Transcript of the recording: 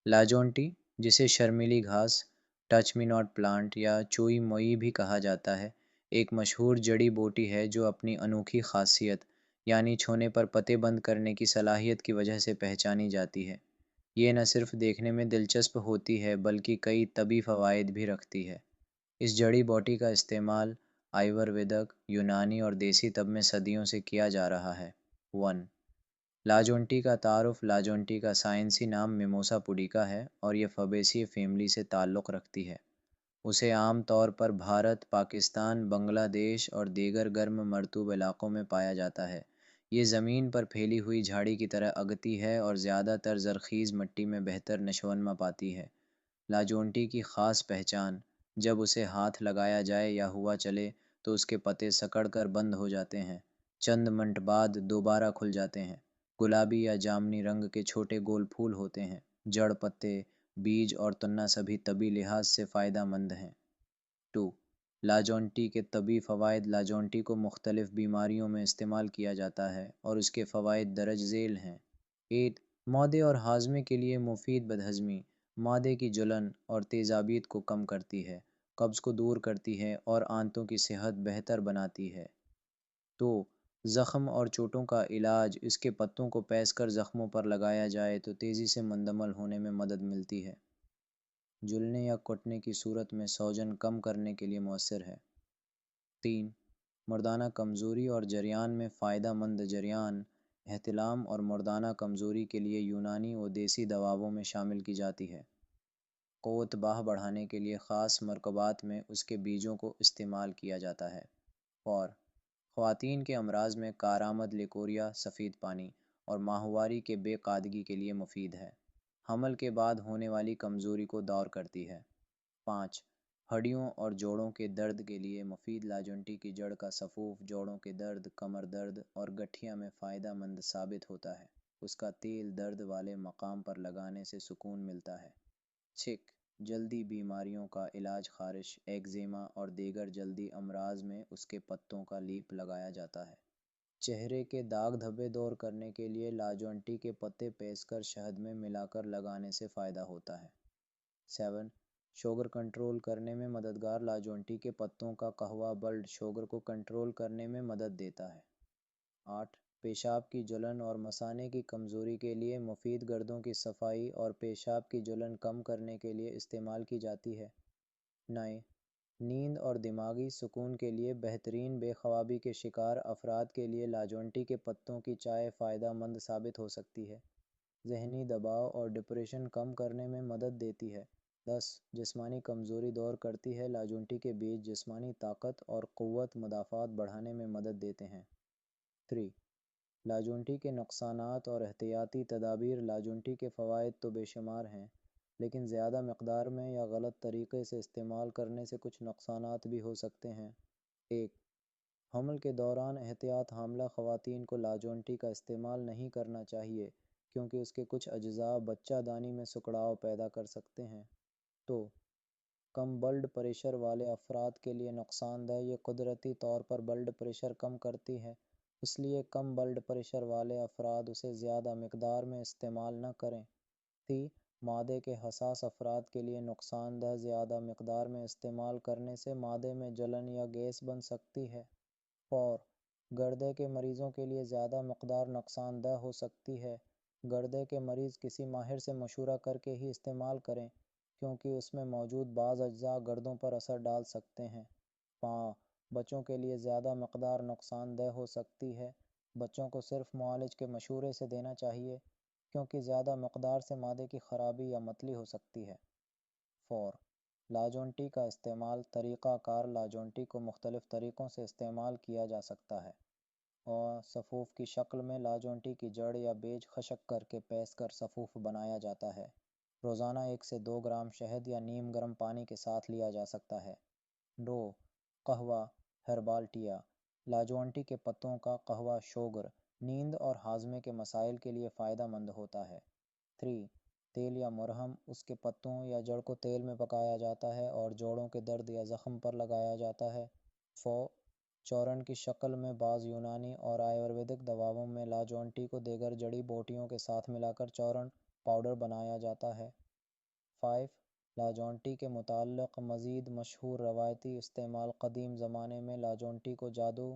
लाजोंटी, जिसे शर्मीली घास, touch me not plant या चोई मोई भी कहा जाता है, एक मशहूर जड़ी बूटी है जो अपनी अनोखी खासियत यानी छूने पर पत्ते बंद करने की सलाहियत की वजह से पहचानी जाती है। ये न सिर्फ देखने में दिलचस्प होती है बल्कि कई तबी फ़वाइद भी रखती है। इस जड़ी बूटी का इस्तेमाल आयुर्वेदिक, यूनानी और देसी तब में सदियों से किया जा रहा है। 1, लाजोंटी का तारुफ। लाजोंटी का साइंसी नाम मिमोसा पुडिका है और ये फबेसी फैमिली से ताल्लुक़ रखती है। उसे आम तौर पर भारत, पाकिस्तान, बांग्लादेश और दीगर गर्म मरतूब इलाक़ों में पाया जाता है। ये ज़मीन पर फैली हुई झाड़ी की तरह अगती है और ज़्यादातर ज़रख़ीज़ मिट्टी में बेहतर नशोनमा पाती है। लाजोंटी की ख़ास पहचान: जब उसे हाथ लगाया जाए या हुआ चले तो उसके पत्ते सिकुड़ कर बंद हो जाते हैं, चंद मिनट बाद दोबारा खुल जाते हैं। गुलाबी या जामनी रंग के छोटे गोल फूल होते हैं। जड़, पत्ते, बीज और तन्ना सभी तबी लिहाज से फ़ायदा मंद हैं। 2, लाजोंटी के तबी फ़वाइद। लाजोंटी को मुख्तलिफ़ बीमारियों में इस्तेमाल किया जाता है और उसके फ़वाइद दरज ज़ेल हैं। 8, मादे और हाजमे के लिए मुफीद। बदहज़मी, मादे की जलन और तेज़ाबियत को कम करती है, कब्ज़ को दूर करती है और आंतों की सेहत बेहतर बनाती है। 2, ज़ख़म और चोटों का इलाज। इसके पत्तों को पीस कर ज़ख़मों पर लगाया जाए तो तेज़ी से मुंदमल होने में मदद मिलती है। जलने या कटने की सूरत में सूजन कम करने के लिए मौसर है। 3, मर्दाना कमज़ोरी और जरियान में फ़ायदा मंद। जरियान, एहतिलाम और मर्दाना कमज़ोरी के लिए यूनानी व देसी दवाओं में शामिल की जाती है। क़ुव्वत बाह बढ़ाने के लिए ख़ास मरकबात में उसके बीजों को इस्तेमाल किया जाता है। और ख़वातीन के अमराज में कारआमद, लिकोरिया, सफ़ेद पानी और माहवारी के बेकादगी के लिए मुफीद है। हमल के बाद होने वाली कमज़ोरी को दूर करती है। 5, हड्डियों और जोड़ों के दर्द के लिए मुफीद। लाजोंटी की जड़ का सफ़ूफ जोड़ों के दर्द, कमर दर्द और गठिया में फ़ायदा मंद साबित होता है। उसका तेल दर्द वाले मकाम पर लगाने से सुकून मिलता है। 6, जल्दी बीमारियों का इलाज। ख़ारिश, एक्ज़ेमा और दीगर जल्दी अमराज में उसके पत्तों का लीप लगाया जाता है। चेहरे के दाग धब्बे दूर करने के लिए लाजोंटी के पत्ते पीस कर शहद में मिलाकर लगाने से फ़ायदा होता है। 7, शुगर कंट्रोल करने में मददगार। लाजोंटी के पत्तों का कहवा ब्लड शुगर को कंट्रोल करने में मदद देता है। 8, पेशाब की जलन और मसाने की कमज़ोरी के लिए मुफीद। गर्दों की सफाई और पेशाब की जलन कम करने के लिए इस्तेमाल की जाती है। 9, नींद और दिमागी सुकून के लिए बेहतरीन। बेख्वाबी के शिकार अफराद के लिए लाजोंटी के पत्तों की चाय फ़ायदा मंद साबित हो सकती है। जहनी दबाव और डिप्रेशन कम करने में मदद देती है। 10, जिस्मानी कमज़ोरी दूर करती है। लाजोंटी के बीज जिस्मानी ताकत और क़ुव्वत मुदाफ़ात बढ़ाने में मदद देते हैं। 3, लाजोंटी के नुक़सानात और एहतियाती तदाबीर। लाजोंटी के फ़वाइद तो बेशुमार हैं, लेकिन ज़्यादा मकदार में या गलत तरीक़े से इस्तेमाल करने से कुछ नुक़सानात भी हो सकते हैं। 1, हमल के दौरान एहतियात। हामला ख़वातीन को लाजोंटी का इस्तेमाल नहीं करना चाहिए क्योंकि उसके कुछ अज्ज़ा बच्चादानी में सिकुड़ाव पैदा कर सकते हैं। 2, कम ब्लड प्रेशर वाले अफराद के लिए नुक़सानदेह। ये कुदरती तौर पर ब्लड प्रेशर कम करती है, इसलिए कम ब्लड प्रेशर वाले अफराद उसे ज़्यादा मकदार में इस्तेमाल न करें। 3, मादे के हसास अफराद के लिए नुक़सानदेह। ज़्यादा मकदार में इस्तेमाल करने से मादे में जलन या गैस बन सकती है। 4, गर्दे के मरीज़ों के लिए ज़्यादा मकदार नुक़सानदेह हो सकती है। गर्दे के मरीज़ किसी माहिर से मशवरा करके ही इस्तेमाल करें क्योंकि उसमें मौजूद बाज़ अज्ज़ा गर्दों पर असर डाल सकते हैं। 5, बच्चों के लिए ज़्यादा मकदार नुक़सानदेह हो सकती है। बच्चों को सिर्फ मुआलिज के मशवरे से देना चाहिए क्योंकि ज़्यादा मकदार से मादे की ख़राबी या मतली हो सकती है। 4, लाजोंटी का इस्तेमाल तरीक़ाकार। लाजोंटी को मुख्तलिफ़ तरीक़ों से इस्तेमाल किया जा सकता है और सफ़ूफ़ की शक्ल में लाजोंटी की जड़ या बेज खशक करके पीस कर सफ़ूफ़ बनाया जाता है। रोज़ाना 1 से 2 ग्राम शहद या नीम गर्म पानी के साथ लिया जा सकता है। 2, कहवा हर्बल टिया। लाजोंटी के पत्तों का कहवा शुगर, नींद और हाजमे के मसाइल के लिए फ़ायदा मंद होता है। 3, तेल या मरहम। उसके पत्तों या जड़ को तेल में पकाया जाता है और जोड़ों के दर्द या ज़ख़म पर लगाया जाता है। 4, चूर्ण की शक्ल में। बाज़ यूनानी और आयुर्वेदिक दवाओं में लाजोंटी को दीगर जड़ी बूटियों के साथ मिलाकर चूर्ण पाउडर बनाया जाता है। 5 لاجونٹی کے متعلق مزید مشہور روایتی استعمال قدیم زمانے میں لاجونٹی کو جادو